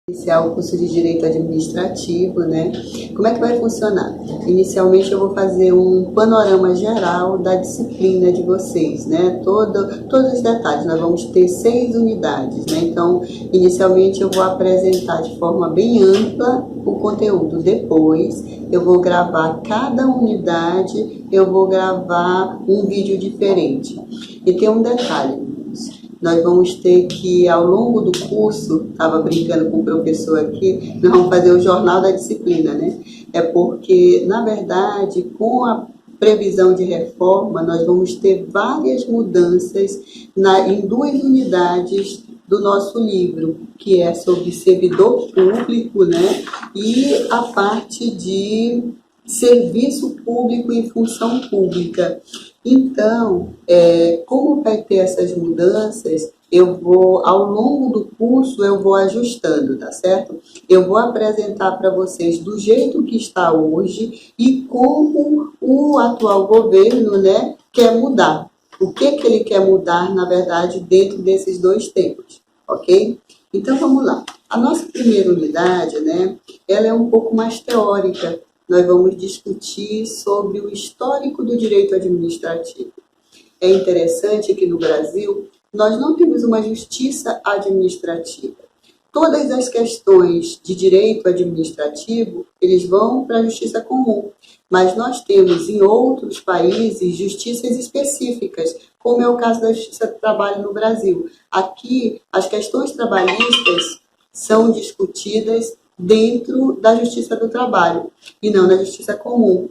Iniciar o curso de Direito Administrativo, né? Como é que vai funcionar? Inicialmente eu vou fazer um panorama geral da disciplina de vocês, né? Todos os detalhes, nós vamos ter 6 unidades, né? Então, inicialmente eu vou apresentar de forma bem ampla o conteúdo. Depois, eu vou gravar cada unidade, eu vou gravar um vídeo diferente. E tem um detalhe. Nós vamos ter que, ao longo do curso, estava brincando com o professor aqui, nós vamos fazer o jornal da disciplina, né? É porque, na verdade, com a previsão de reforma, nós vamos ter várias mudanças em 2 unidades do nosso livro, que é sobre servidor público, né? E a parte de serviço público e função pública. Então, como vai ter essas mudanças, ao longo do curso, eu vou ajustando, tá certo? Eu vou apresentar para vocês do jeito que está hoje e como o atual governo, né, quer mudar. O que ele quer mudar, na verdade, dentro desses 2 tempos, ok? Então, vamos lá. A nossa primeira unidade, né, ela é um pouco mais teórica. Nós vamos discutir sobre o histórico do direito administrativo. É interessante que no Brasil nós não temos uma justiça administrativa. Todas as questões de direito administrativo, eles vão para a justiça comum. Mas nós temos em outros países justiças específicas, como é o caso da Justiça do Trabalho no Brasil. Aqui, as questões trabalhistas são discutidas dentro da Justiça do Trabalho e não na Justiça Comum.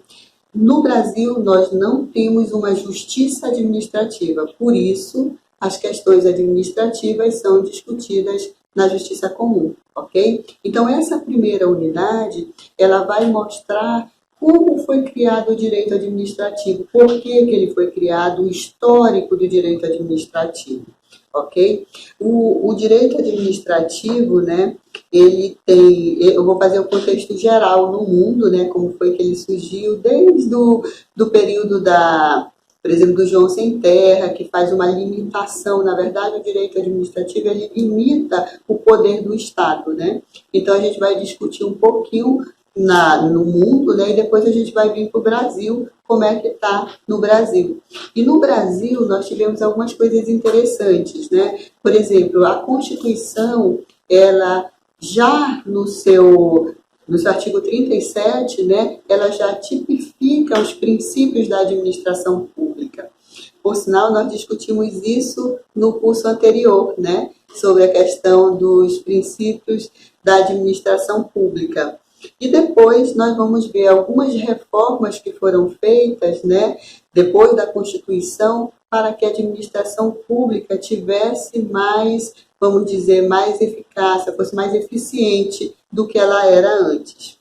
No Brasil, nós não temos uma justiça administrativa, por isso, as questões administrativas são discutidas na Justiça Comum, ok? Então, essa primeira unidade, ela vai mostrar como foi criado o direito administrativo, por que ele foi criado, o histórico do direito administrativo, ok? O direito administrativo, né, eu vou fazer o contexto geral no mundo, né, como foi que ele surgiu desde do período por exemplo, do João Sem Terra, que faz uma limitação. Na verdade, o direito administrativo, ele limita o poder do Estado, né? Então, a gente vai discutir um pouquinho no mundo, né? E depois a gente vai vir para o Brasil, como é que está no Brasil. E no Brasil, nós tivemos algumas coisas interessantes, né? Por exemplo, a Constituição, ela já no seu artigo 37, né, ela já tipifica os princípios da administração pública. Por sinal, nós discutimos isso no curso anterior, né, sobre a questão dos princípios da administração pública. E depois nós vamos ver algumas reformas que foram feitas, né, depois da Constituição, para que a administração pública tivesse mais, vamos dizer, mais eficácia, fosse mais eficiente do que ela era antes.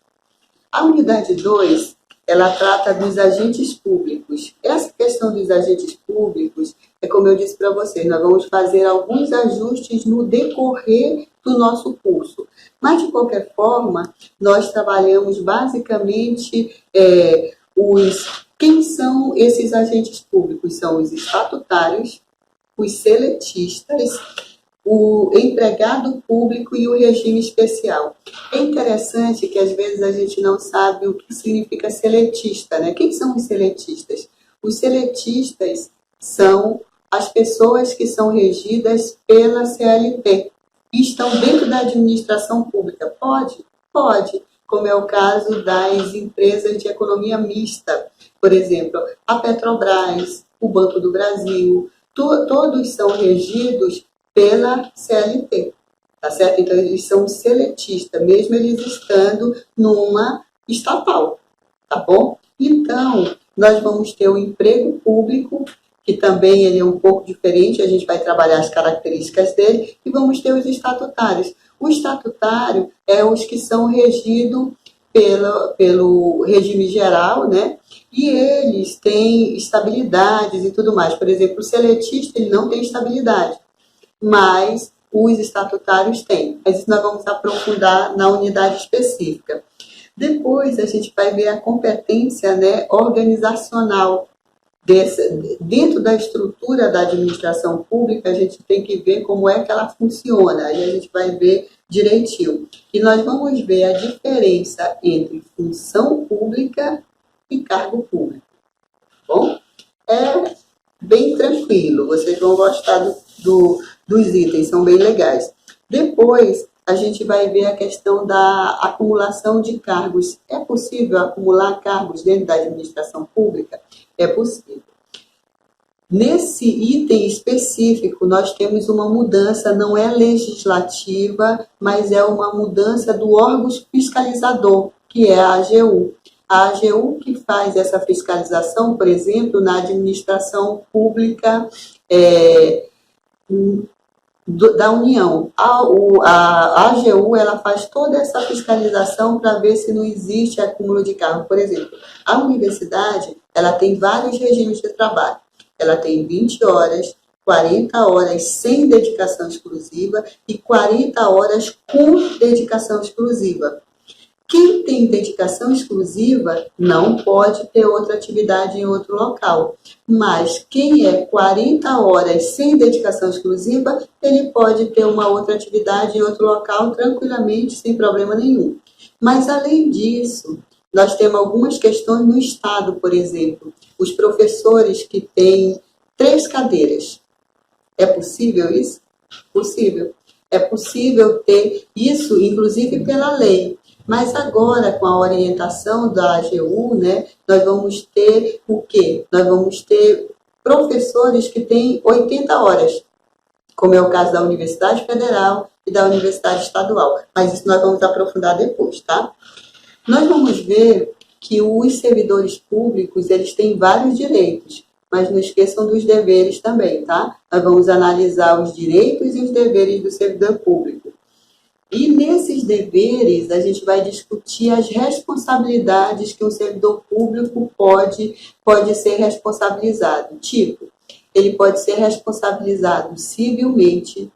A unidade 2, ela trata dos agentes públicos. Essa questão dos agentes públicos, como eu disse para vocês, nós vamos fazer alguns ajustes no decorrer do nosso curso. Mas, de qualquer forma, nós trabalhamos basicamente quem são esses agentes públicos? São os estatutários, os seletistas, o empregado público e o regime especial. É interessante que às vezes a gente não sabe o que significa seletista, né? Quem são os seletistas? Os seletistas são as pessoas que são regidas pela CLT e estão dentro da administração pública. Pode? Pode, como é o caso das empresas de economia mista. Por exemplo, a Petrobras, o Banco do Brasil, todos são regidos pela CLT, tá certo? Então, eles são seletistas, mesmo eles estando numa estatal, tá bom? Então, nós vamos ter o emprego público, que também ele é um pouco diferente, a gente vai trabalhar as características dele, e vamos ter os estatutários. O estatutário é os que são regidos pelo regime geral, né? E eles têm estabilidades e tudo mais. Por exemplo, o seletista, ele não tem estabilidade, mas os estatutários têm. Mas isso nós vamos aprofundar na unidade específica. Depois a gente vai ver a competência, né, organizacional. Dentro da estrutura da administração pública, a gente tem que ver como é que ela funciona. Aí a gente vai ver direitinho. E nós vamos ver a diferença entre função pública e cargo público. Bom, é bem tranquilo, vocês vão gostar dos itens, são bem legais. Depois, a gente vai ver a questão da acumulação de cargos. É possível acumular cargos dentro da administração pública? É possível. Nesse item específico, nós temos uma mudança, não é legislativa, mas é uma mudança do órgão fiscalizador, que é a AGU. A AGU que faz essa fiscalização, por exemplo, na administração pública da União. A AGU ela faz toda essa fiscalização para ver se não existe acúmulo de cargo. Por exemplo, a universidade ela tem vários regimes de trabalho. Ela tem 20 horas, 40 horas sem dedicação exclusiva e 40 horas com dedicação exclusiva. Quem tem dedicação exclusiva não pode ter outra atividade em outro local. Mas quem é 40 horas sem dedicação exclusiva, ele pode ter uma outra atividade em outro local tranquilamente, sem problema nenhum. Mas, além disso, nós temos algumas questões no Estado, por exemplo. Os professores que têm 3 cadeiras. É possível isso? Possível. É possível ter isso, inclusive pela lei. Mas agora, com a orientação da AGU, né, nós vamos ter o quê? Nós vamos ter professores que têm 80 horas, como é o caso da Universidade Federal e da Universidade Estadual. Mas isso nós vamos aprofundar depois, tá? Nós vamos ver que os servidores públicos, eles têm vários direitos, mas não esqueçam dos deveres também, tá? Nós vamos analisar os direitos e os deveres do servidor público. E nesses deveres, a gente vai discutir as responsabilidades que um servidor público pode ser responsabilizado. Tipo, ele pode ser responsabilizado civilmente,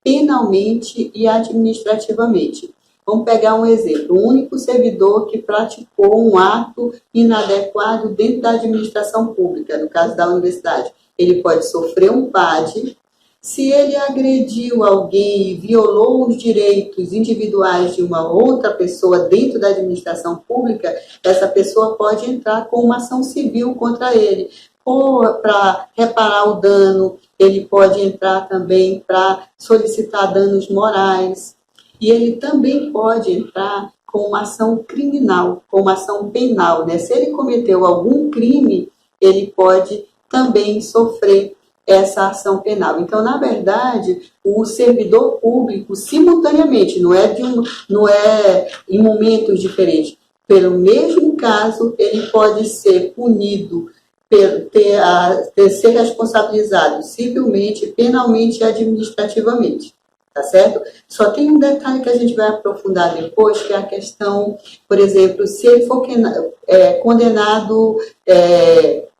penalmente e administrativamente. Vamos pegar um exemplo. O único servidor que praticou um ato inadequado dentro da administração pública, no caso da universidade, ele pode sofrer um PAD. Se ele agrediu alguém e violou os direitos individuais de uma outra pessoa dentro da administração pública, essa pessoa pode entrar com uma ação civil contra ele, ou para reparar o dano, ele pode entrar também para solicitar danos morais, e ele também pode entrar com uma ação criminal, com uma ação penal, né? Se ele cometeu algum crime, ele pode também sofrer essa ação penal. Então, na verdade, o servidor público, simultaneamente, não é em momentos diferentes, pelo mesmo caso, ele pode ser punido, ser responsabilizado civilmente, penalmente e administrativamente. Tá certo? Só tem um detalhe que a gente vai aprofundar depois, que é a questão, por exemplo, se ele for condenado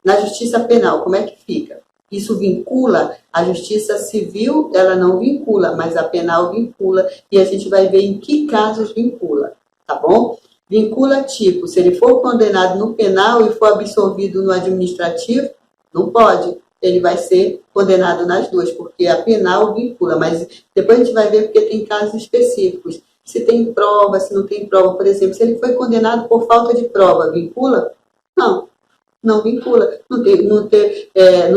na justiça penal, como é que fica? Isso vincula a justiça civil, ela não vincula, mas a penal vincula, e a gente vai ver em que casos vincula, tá bom? Vincula tipo, se ele for condenado no penal e for absolvido no administrativo, não pode. Ele vai ser condenado nas duas, porque a penal vincula, mas depois a gente vai ver porque tem casos específicos. Se tem prova, se não tem prova, por exemplo, se ele foi condenado por falta de prova, vincula? Não, não vincula. Não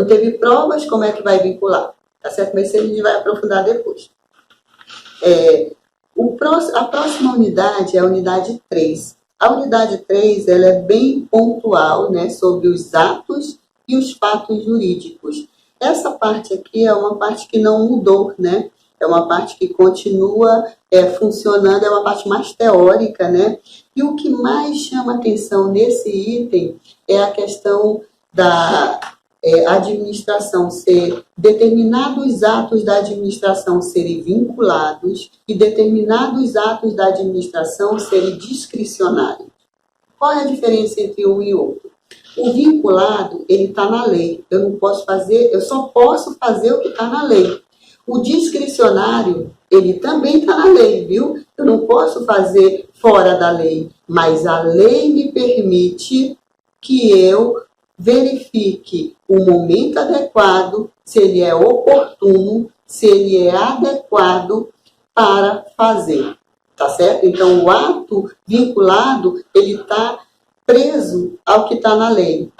teve provas, como é que vai vincular? Tá certo? Mas isso a gente vai aprofundar depois. A próxima unidade é a unidade 3. A unidade 3 ela é bem pontual, né, sobre os atos e os fatos jurídicos. Essa parte aqui é uma parte que não mudou, né? É uma parte que continua funcionando, é uma parte mais teórica, né? E o que mais chama atenção nesse item é a questão da administração determinados atos da administração serem vinculados e determinados atos da administração serem discricionários. Qual é a diferença entre um e outro? O vinculado, ele está na lei. Eu só posso fazer o que está na lei. O discricionário, ele também está na lei, viu? Eu não posso fazer fora da lei, mas a lei me permite que eu verifique o momento adequado, se ele é oportuno, se ele é adequado para fazer, tá certo? Então, o ato vinculado, ele está preso ao que está na lei.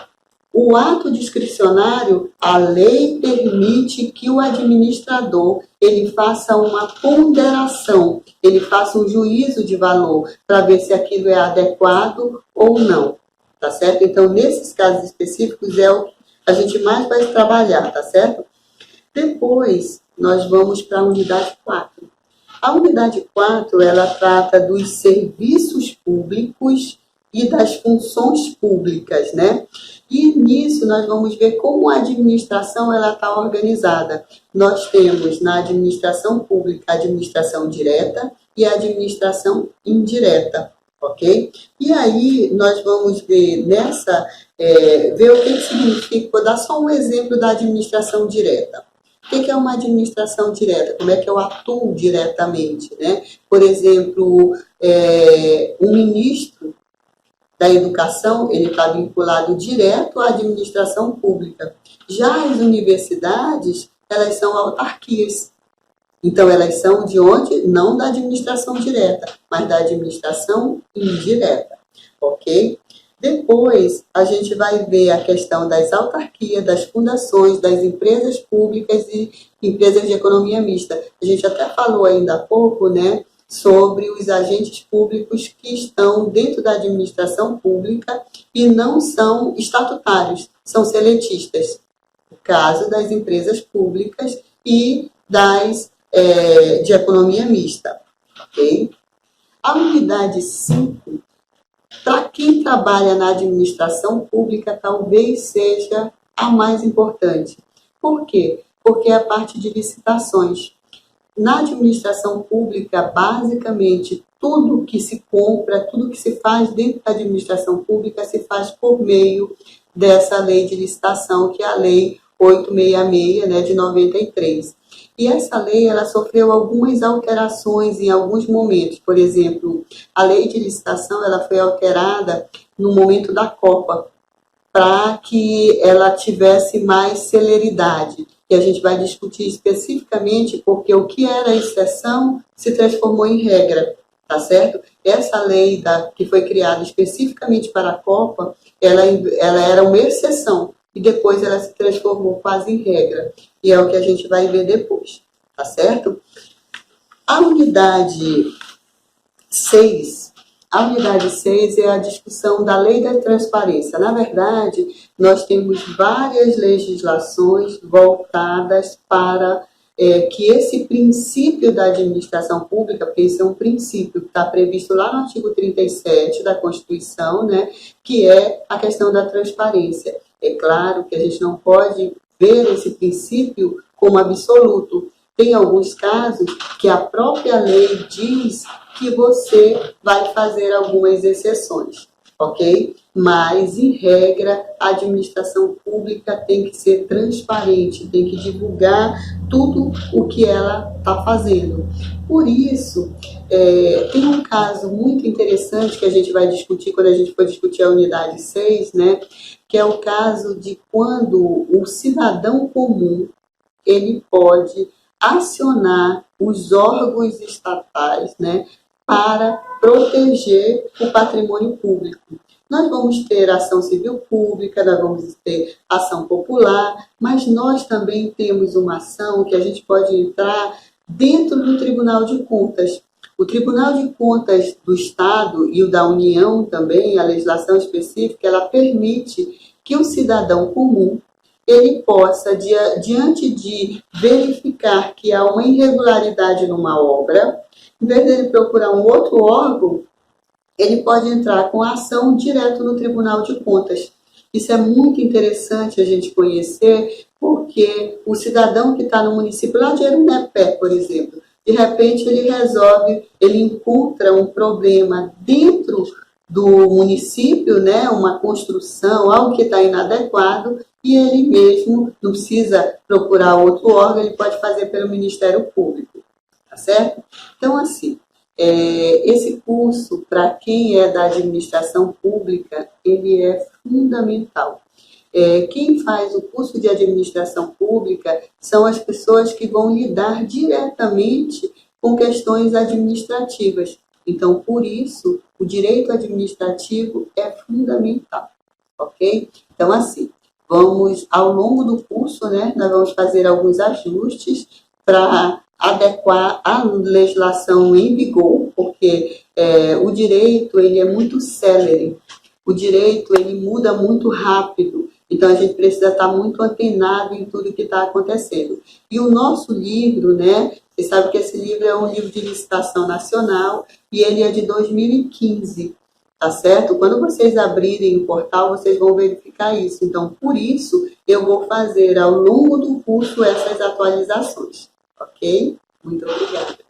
O ato discricionário, a lei permite que o administrador ele faça uma ponderação, ele faça um juízo de valor para ver se aquilo é adequado ou não, tá certo? Então, nesses casos específicos é o que a gente mais vai trabalhar, tá certo? Depois, nós vamos para a unidade 4. A unidade 4, ela trata dos serviços públicos e das funções públicas, né? E nisso nós vamos ver como a administração ela está organizada. Nós temos na administração pública a administração direta e a administração indireta, ok? E aí nós vamos ver ver o que significa, vou dar só um exemplo da administração direta. O que é uma administração direta? Como é que eu atuo diretamente, né? Por exemplo, um ministro da educação, ele está vinculado direto à administração pública. Já as universidades, elas são autarquias. Então, elas são de onde? Não da administração direta, mas da administração indireta, ok? Depois, a gente vai ver a questão das autarquias, das fundações, das empresas públicas e empresas de economia mista. A gente até falou ainda há pouco, né, sobre os agentes públicos que estão dentro da administração pública e não são estatutários, são seletistas. O caso das empresas públicas e das de economia mista. Okay? A unidade 5, para quem trabalha na administração pública, talvez seja a mais importante. Por quê? Porque é a parte de licitações. Na administração pública, basicamente, tudo que se compra, tudo que se faz dentro da administração pública se faz por meio dessa lei de licitação, que é a Lei 866, né, de 93. E essa lei, ela sofreu algumas alterações em alguns momentos. Por exemplo, a lei de licitação, ela foi alterada no momento da Copa, para que ela tivesse mais celeridade. E a gente vai discutir especificamente porque o que era exceção se transformou em regra, tá certo? Essa lei que foi criada especificamente para a Copa, ela era uma exceção e depois ela se transformou quase em regra. E é o que a gente vai ver depois, tá certo? A unidade 6 é a discussão da lei da transparência. Na verdade, nós temos várias legislações voltadas para que esse princípio da administração pública, porque esse é um princípio que está previsto lá no artigo 37 da Constituição, né, que é a questão da transparência. É claro que a gente não pode ver esse princípio como absoluto. Tem alguns casos que a própria lei diz que você vai fazer algumas exceções, ok? Mas, em regra, a administração pública tem que ser transparente, tem que divulgar tudo o que ela está fazendo. Por isso, tem um caso muito interessante que a gente vai discutir quando a gente for discutir a unidade 6, né? Que é o caso de quando o cidadão comum ele pode acionar os órgãos estatais, né, para proteger o patrimônio público. Nós vamos ter ação civil pública, nós vamos ter ação popular, mas nós também temos uma ação que a gente pode entrar dentro do Tribunal de Contas. O Tribunal de Contas do Estado e o da União também, a legislação específica, ela permite que o cidadão comum ele possa, diante de verificar que há uma irregularidade numa obra, em vez dele procurar um outro órgão, ele pode entrar com a ação direto no Tribunal de Contas. Isso é muito interessante a gente conhecer, porque o cidadão que está no município, lá de Arunepé, por exemplo, de repente ele encontra um problema dentro do município, né, uma construção, algo que está inadequado, e ele mesmo não precisa procurar outro órgão, ele pode fazer pelo Ministério Público, tá certo? Então, assim, esse curso, para quem é da administração pública, ele é fundamental. Quem faz o curso de administração pública são as pessoas que vão lidar diretamente com questões administrativas. Então, por isso, o direito administrativo é fundamental, ok? Então, assim, vamos, ao longo do curso, né, nós vamos fazer alguns ajustes para adequar a legislação em vigor, porque o direito ele é muito célere, o direito ele muda muito rápido, então a gente precisa estar muito antenado em tudo que está acontecendo. E o nosso livro, né, você sabe que esse livro é um livro de licitação nacional e ele é de 2015, tá certo? Quando vocês abrirem o portal, vocês vão verificar isso. Então, por isso, eu vou fazer ao longo do curso essas atualizações, ok? Muito obrigada.